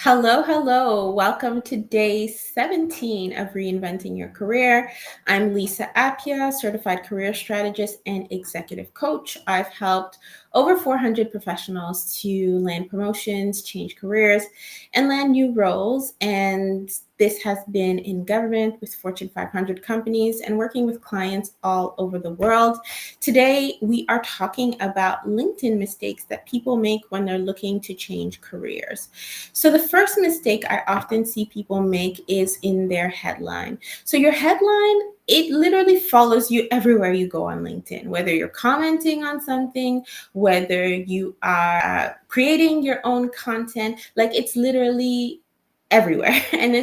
Hello, hello. Welcome to day 17 of Reinventing Your Career. I'm Lisa Appia, certified career strategist and executive coach. I've helped over 400 professionals to land promotions, change careers, and land new roles. And this has been in government with Fortune 500 companies and working with clients all over the world. Today, we are talking about LinkedIn mistakes that people make when they're looking to change careers. So the first mistake I often see people make is in their headline. So your headline, it literally follows you everywhere you go on LinkedIn, whether you're commenting on something, whether you are creating your own content, like it's literally everywhere. And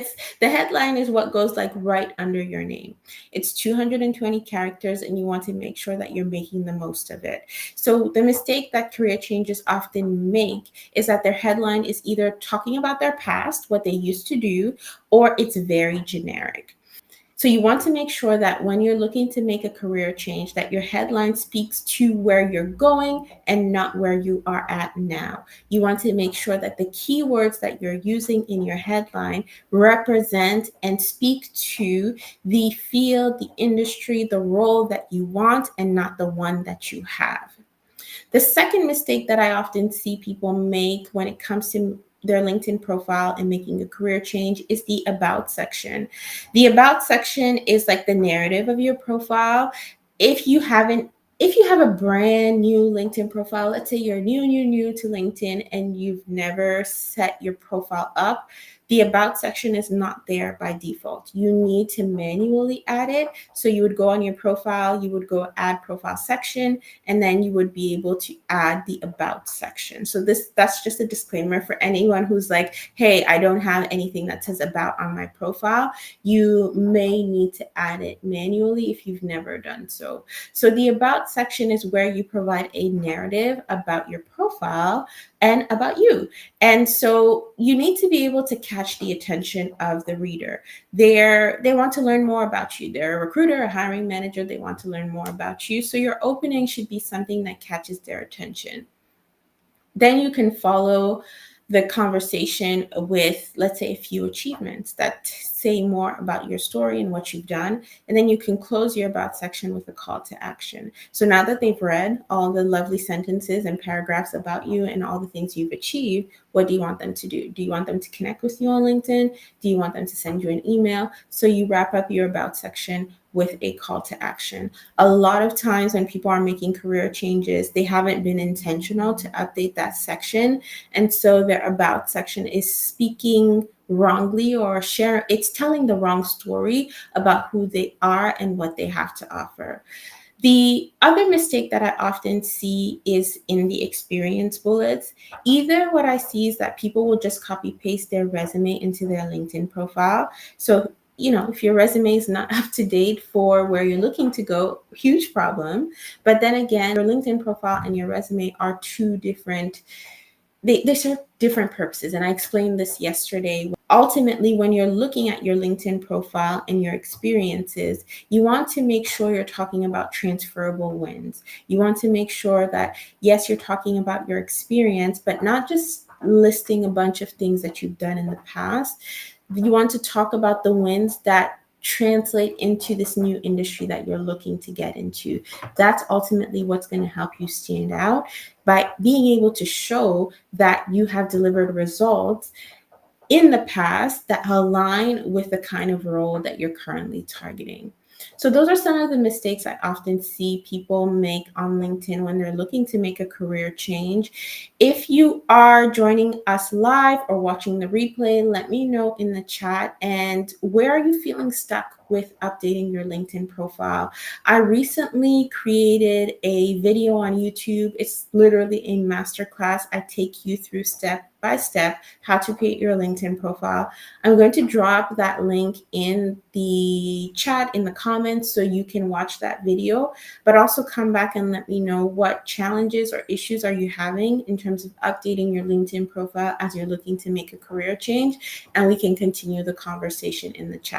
the headline is what goes like right under your name. It's 220 characters and you want to make sure that you're making the most of it. So the mistake that career changes often make is that their headline is either talking about their past, what they used to do, or it's very generic. So you want to make sure that when you're looking to make a career change, that your headline speaks to where you're going and not where you are at now. You want to make sure that the keywords that you're using in your headline represent and speak to the field, the industry, the role that you want and not the one that you have. The second mistake that I often see people make when it comes to their LinkedIn profile and making a career change is the about section. The about section is like the narrative of your profile. If you haven't if you have a brand new LinkedIn profile, let's say you're new to LinkedIn and you've never set your profile up, the about section is not there by default. You need to manually add it. So you would go on your profile, you would go add profile section, and then you would be able to add the about section. So that's just a disclaimer for anyone who's like, hey, I don't have anything that says about on my profile. You may need to add it manually if you've never done so. So the about section is where you provide a narrative about your profile and about you. And so you need to be able to catch the attention of the reader. They want to learn more about you. They're a recruiter, a hiring manager. They want to learn more about you. So your opening should be something that catches their attention. Then you can follow the conversation with, let's say, a few achievements that say more about your story and what you've done. And then you can close your about section with a call to action. So now that they've read all the lovely sentences and paragraphs about you and all the things you've achieved, what do you want them to do? Do you want them to connect with you on LinkedIn? Do you want them to send you an email? So you wrap up your about section with a call to action. A lot of times when people are making career changes, they haven't been intentional to update that section. And so their about section is speaking wrongly or it's telling the wrong story about who they are and what they have to offer. The other mistake that I often see is in the experience bullets. Either what I see is that people will just copy paste their resume into their LinkedIn profile. So if your resume is not up to date for where you're looking to go, huge problem. But then again, your LinkedIn profile and your resume are two different, they serve different purposes. And I explained this yesterday. Ultimately, when you're looking at your LinkedIn profile and your experiences, you want to make sure you're talking about transferable wins. You want to make sure that, yes, you're talking about your experience, but not just listing a bunch of things that you've done in the past. You want to talk about the wins that translate into this new industry that you're looking to get into. That's ultimately what's going to help you stand out by being able to show that you have delivered results in the past that align with the kind of role that you're currently targeting. So those are some of the mistakes I often see people make on LinkedIn when they're looking to make a career change. If you are joining us live or watching the replay, let me know in the chat. And where are you feeling stuck with updating your LinkedIn profile? I recently created a video on YouTube. It's literally a masterclass. I take you through step by step how to create your LinkedIn profile. I'm going to drop that link in the chat in the comments so you can watch that video, but also come back and let me know what challenges or issues are you having in terms of updating your LinkedIn profile as you're looking to make a career change, and we can continue the conversation in the chat.